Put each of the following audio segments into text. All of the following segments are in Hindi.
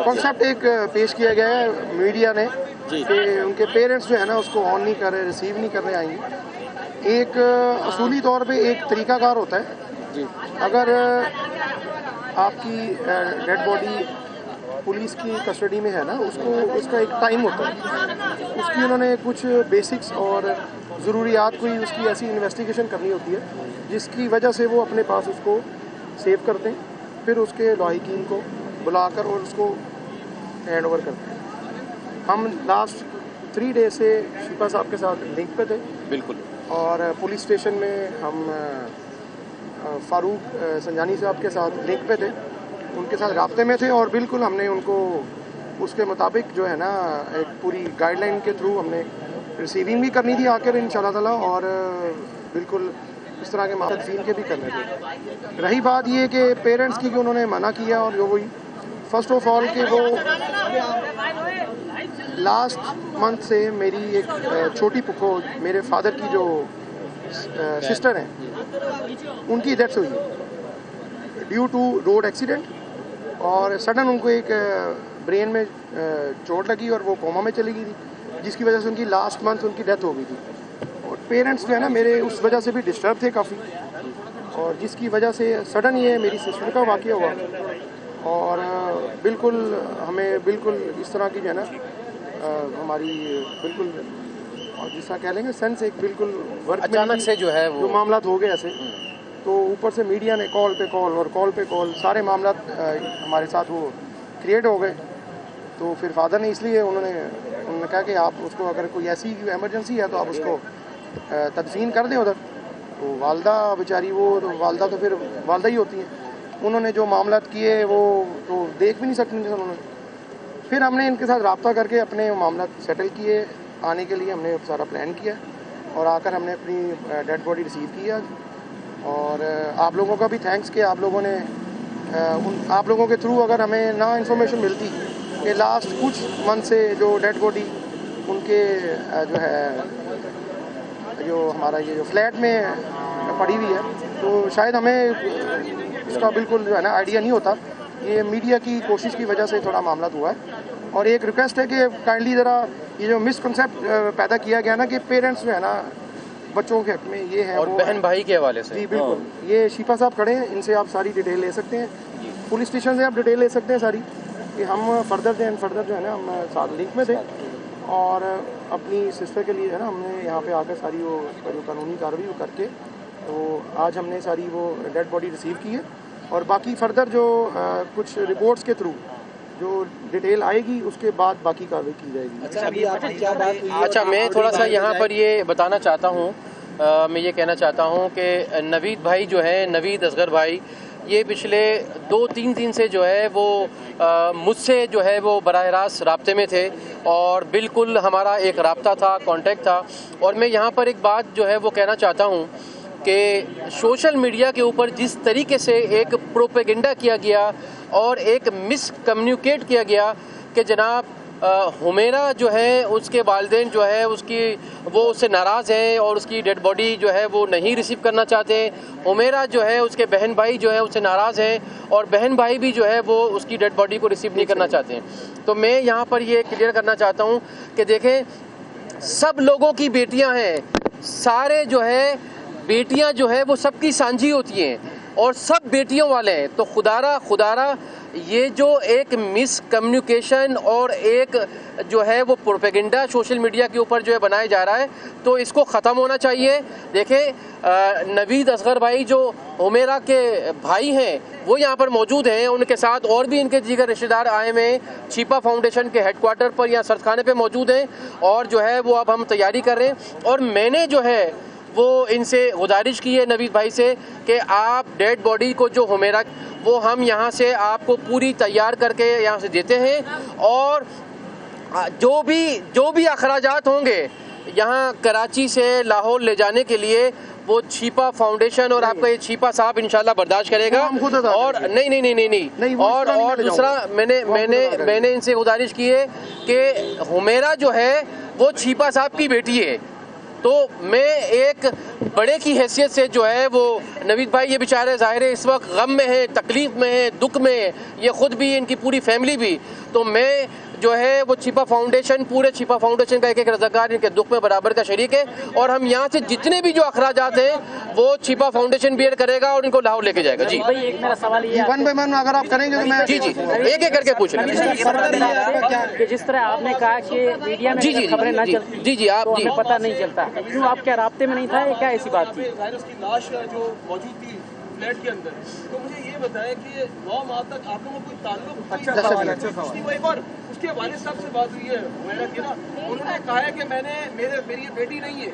कॉन्सेप्ट एक पेश किया गया है मीडिया ने कि उनके पेरेंट्स जो है ना उसको ऑन नहीं कर रहे, रिसीव नहीं करने आएंगे। एक असूली तौर पे एक तरीकाकार होता है जी। अगर आपकी डेड बॉडी पुलिस की कस्टडी में है ना, उसका एक टाइम होता है, उसकी उन्होंने कुछ बेसिक्स और ज़रूरियात कोई उसकी ऐसी इन्वेस्टिगेशन करनी होती है जिसकी वजह से वो अपने पास उसको सेव करते हैं, फिर उसके लाहिकीन को बुलाकर और उसको हैंड ओवर करते हैं। हम लास्ट 3 डे से शिफा साहब के साथ लिंक पे थे बिल्कुल, और पुलिस स्टेशन में हम फारूक संजानी साहब के साथ लिंक पे थे, उनके साथ राब्ते में थे, और बिल्कुल हमने उनको उसके मुताबिक जो है ना एक पूरी गाइडलाइन के थ्रू हमने रिसीविंग भी करनी थी आखिर इंशाल्लाह ताला, और बिल्कुल इस तरह के तदफीन के भी करने थे। रही बात ये कि पेरेंट्स की उन्होंने मना किया, और जो वही फर्स्ट ऑफ ऑल कि वो लास्ट मंथ से मेरी एक छोटी पुप्पो मेरे फादर की जो सिस्टर हैं उनकी डेथ हुई ड्यू टू रोड एक्सीडेंट, और सडन उनको एक ब्रेन में चोट लगी और वो कोमा में चली गई थी, जिसकी वजह से उनकी लास्ट मंथ उनकी डेथ हो गई थी। और पेरेंट्स जो है ना मेरे उस वजह से भी डिस्टर्ब थे काफ़ी, और जिसकी वजह से सडन ये मेरी सिस्टर का वाक़या हुआ, और बिल्कुल हमें बिल्कुल इस तरह की जो है ना हमारी बिल्कुल जिस तरह कह लेंगे सेंस एक बिल्कुल वर्क अचानक से जो है जो मामला हो गए ऐसे, तो ऊपर से मीडिया ने कॉल पे कॉल और कॉल पे कॉल सारे मामला हमारे साथ वो क्रिएट हो गए। तो फिर फादर ने इसलिए उन्होंने कहा कि आप उसको अगर कोई ऐसी इमरजेंसी है तो आप उसको तदफीन कर दें उधर। तो वालदा बेचारी वो तो वालदा तो फिर वालदा ही होती हैं, उन्होंने जो मामला किए वो तो देख भी नहीं सकती उन्होंने। फिर हमने इनके साथ रब्ता करके अपने मामला सेटल किए, आने के लिए हमने सारा प्लान किया, और आकर हमने अपनी डेड बॉडी रिसीव किया। और आप लोगों का भी थैंक्स कि आप लोगों ने आप लोगों के थ्रू अगर हमें ना इंफॉर्मेशन मिलती कि लास्ट कुछ मंथ से जो डेड बॉडी उनके जो है जो हमारा ये जो फ्लैट में पड़ी हुई है, तो शायद हमें इसका बिल्कुल जो है ना आइडिया नहीं होता। ये मीडिया की कोशिश की वजह से थोड़ा मामला हुआ है, और एक रिक्वेस्ट है कि काइंडली ज़रा ये जो मिसकंसेप्ट पैदा किया गया ना कि पेरेंट्स जो है ना बच्चों के हक में ये है, और बहन भाई के हवाले से जी बिल्कुल। ये शिफा साहब खड़े हैं, इनसे आप सारी डिटेल ले सकते हैं, पुलिस स्टेशन से आप डिटेल ले सकते हैं सारी, कि हम फर्दर जो है ना हम साथ लिंक में थे, और अपनी सिस्टर के लिए है ना हमने यहाँ पे आकर सारी वो जो कानूनी कार्रवाई वो करके, तो आज हमने सारी वो डेड बॉडी रिसीव की है, और बाकी फर्दर जो कुछ रिपोर्ट्स के थ्रू जो डिटेल आएगी उसके बाद बाकी कार्रवाई की जाएगी। अच्छा, अभी आपकी क्या बात हुई? अच्छा, मैं थोड़ा सा यहाँ पर ये बताना चाहता हूँ, मैं ये कहना चाहता हूँ कि नवीद भाई जो है, नवीद असगर भाई, ये पिछले 2-3 दिन से जो है वो मुझसे जो है वो बराह रास्त राब्ते में थे, और बिल्कुल हमारा एक राब्ता था, कांटेक्ट था। और मैं यहाँ पर एक बात जो है वो कहना चाहता हूँ कि सोशल मीडिया के ऊपर जिस तरीके से एक प्रोपेगेंडा किया गया और एक मिस कम्युनिकेट किया गया कि जनाब हुमेरा जो है उसके वालिदैन जो है वो उससे नाराज़ हैं और उसकी डेड बॉडी जो है वो नहीं रिसीव करना चाहते हैं। हुमेरा जो है उसके बहन भाई जो है उससे नाराज़ हैं, और बहन भाई भी जो है वो उसकी डेड बॉडी को रिसीव नहीं करना चाहते हैं। तो मैं यहाँ पर ये क्लियर करना चाहता हूँ कि देखें, सब लोगों की बेटियाँ हैं, सारे जो है बेटियां जो है वो सबकी सांझी होती हैं, और सब बेटियों वाले हैं। तो खुदारा ये जो एक मिस कम्युनिकेशन और एक जो है वो प्रोपेगेंडा सोशल मीडिया के ऊपर जो है बनाया जा रहा है, तो इसको ख़त्म होना चाहिए। देखें, नवीद असगर भाई जो हुमेरा के भाई हैं वो यहाँ पर मौजूद हैं, उनके साथ और भी इनके दीगर रिश्तेदार आए हुए हैं, छिपा फाउंडेशन के हेडक्वार्टर पर या सरखाने पे मौजूद हैं, और जो है वो अब हम तैयारी कर रहे हैं। और मैंने जो है वो इनसे गुजारिश की है नवीद भाई से कि आप डेड बॉडी को जो हुमेरा वो हम यहाँ से आपको पूरी तैयार करके यहाँ से देते हैं, और जो भी अखराजात होंगे यहाँ कराची से लाहौर ले जाने के लिए वो छिपा फाउंडेशन और आपका ये छिपा साहब इंशाल्लाह बर्दाश्त करेगा। और नहीं, और दूसरा मैंने इनसे गुजारिश की है कि हुमेरा जो है वो छिपा साहब की बेटी है, तो मैं एक बड़े की हैसियत से जो है वो नवीद भाई ये बेचारे ज़ाहिर है इस वक्त गम में है, तकलीफ़ में है, दुख में है, ये ख़ुद भी इनकी पूरी फैमिली भी, तो मैं जो है वो छिपा फाउंडेशन, पूरे छिपा फाउंडेशन का एक एक रज़ाकार इनके दुख में बराबर का शरीक है, और हम यहाँ से जितने भी जो अखराजात हैं वो छिपा फाउंडेशन बियर करेगा और इनको लाहौर लेके जाएगा। जी भाई एक मेरा सवाल ये वन बाय वन अगर आप करेंगे तो मैं जी एक एक करके पूछ लें। कि जिस तरह आपने कहा कि मीडिया में खबरें ना चलती, जी आप तो जी हमें पता नहीं चलता, क्यों आप क्या राब्ते में नहीं था या क्या ऐसी बात थी? उसकी लाश जो मौजूद थी फ्लैट के अंदर, तो मुझे ये बताएं कि 9 माह तक आप लोगों को कोई ताल्लुक? अच्छा सवाल। एक बार उसके वालिद साहब से बात हुई है हुमैरा की ना, उन्होंने कहा है कि मैंने मेरी ये बेटी नहीं है,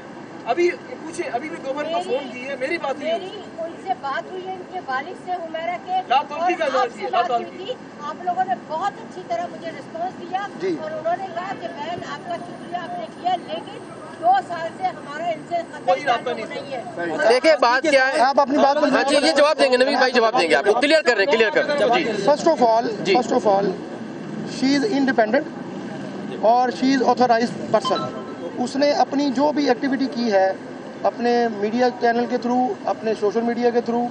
अभी पूछे, अभी भी गवर्नर को फोन की है, मेरी बात हुई है, उनसे बात हुई है इनके वालिद से हुमैरा के, लातौकी का बात की, लातौकी। आप लोगों ने बहुत अच्छी तरह मुझे रिस्पांस दिया और उन्होंने कहा कि बहन आपका शुक्रिया आपने किया, लेकिन 2 साल से हमारा इनसे कोई राब्ता नहीं है। देखिए बात क्या है, आप अपनी बात हाँ जी ये जवाब देंगे, नवीद भाई जवाब देंगे आपको, क्लियर कर रहे हैं जी। First of all she is independent और शी इज़ ऑथराइज्ड पर्सन। उसने अपनी जो भी एक्टिविटी की है अपने मीडिया चैनल के थ्रू, अपने सोशल मीडिया के थ्रू,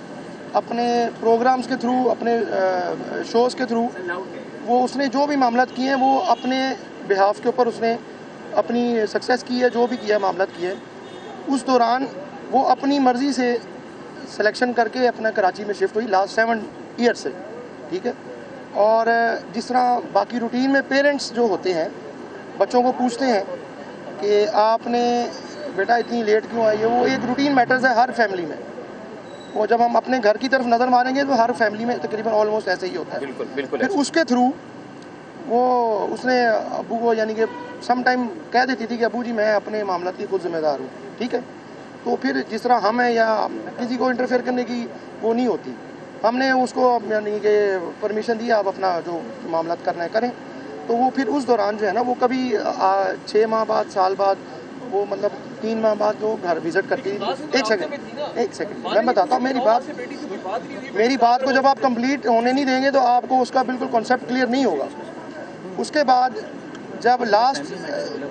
अपने प्रोग्राम्स के थ्रू, अपने शोज़ के थ्रू, वो उसने जो भी मामलात किए हैं वो अपने बिहाफ के ऊपर उसने अपनी सक्सेस की है, जो भी किया मामलात किए। उस दौरान वो अपनी मर्ज़ी से सिलेक्शन करके अपना कराची में शिफ्ट हुई लास्ट 7 ईयर से, ठीक है। और जिस तरह बाकी रूटीन में पेरेंट्स जो होते हैं बच्चों को पूछते हैं कि आपने बेटा इतनी लेट क्यों आई है, वो एक रूटीन मैटर्स है हर फैमिली में। वो जब हम अपने घर की तरफ नज़र मारेंगे तो हर फैमिली में तकरीबन ऑलमोस्ट ऐसे ही होता है। बिल्कुल बिल्कुल। फिर उसके थ्रू वो उसने अबू को यानी कि सम टाइम कह देती थी कि अबू जी मैं अपने मामला की खुद जिम्मेदार हूँ, ठीक है। तो फिर जिस तरह हम हैं या किसी को इंटरफेयर करने की वो नहीं होती, हमने उसको यानी कि परमिशन दी आप अपना जो मामला करना है करें। तो वो फिर उस दौरान जो है ना वो कभी 6 माह बाद, साल बाद, वो मतलब 3 माह बाद वो घर विजिट करती थी। एक सेकंड मैं बताता हूँ मेरी बात को जब आप कंप्लीट होने नहीं देंगे तो आपको उसका बिल्कुल कॉन्सेप्ट क्लियर नहीं होगा। उसके बाद जब लास्ट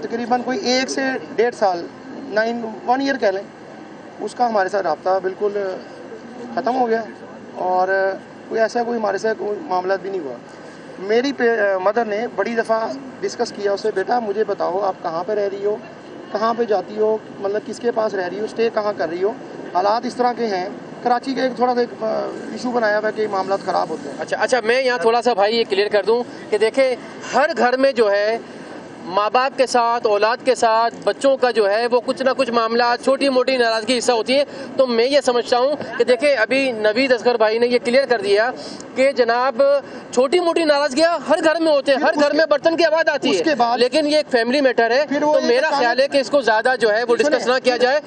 तकरीबन कोई 1 से 1.5 साल 1 ईयर कह लें, उसका हमारे साथ रब्ता बिल्कुल ख़त्म हो गया और कोई ऐसा कोई हमारे साथ कोई मामला भी नहीं हुआ। मेरी मदर ने बड़ी दफ़ा डिस्कस किया उससे, बेटा मुझे बताओ आप कहाँ पे रह रही हो, कहाँ पे जाती हो, मतलब किसके पास रह रही हो, स्टे कहाँ कर रही हो। हालात इस तरह के हैं, कराची का एक थोड़ा सा इशू बनाया हुआ है कि मामला ख़राब होते हैं। अच्छा मैं यहाँ थोड़ा सा भाई ये क्लियर कर दूँ कि देखें हर घर में जो है माँ बाप के साथ, औलाद के साथ, बच्चों का जो है वो कुछ ना कुछ मामला, छोटी मोटी नाराज़गी हिस्सा होती है। तो मैं ये समझता हूँ कि देखिए अभी नवीद असगर भाई ने ये क्लियर कर दिया कि जनाब छोटी मोटी नाराज़गियाँ हर घर में होते हैं, हर घर में बर्तन की आवाज़ आती है, लेकिन ये एक फैमिली मैटर है। तो मेरा ख्याल है कि इसको ज़्यादा जो है वो डिस्कस ना किया जाए।